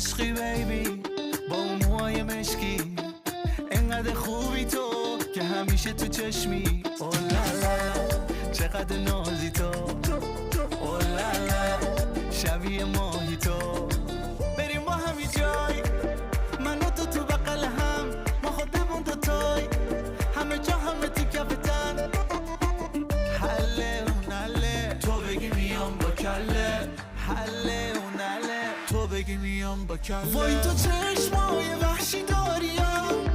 عشقی بیبی با اون موهای مشکی، انقدر خوبی تو که همیشه تو چشمی. اولالا چقدر نازی تو، اولالا شبیه ماهی تو. بریم با همی جای من و تو بغل هم، ما خودمون دوتای همه جا همه تو کفتن. حله اون حله تو بگی میام با کله، حله اون حله تو بگی میام با کله. وای تو چشمای وحشی داریم،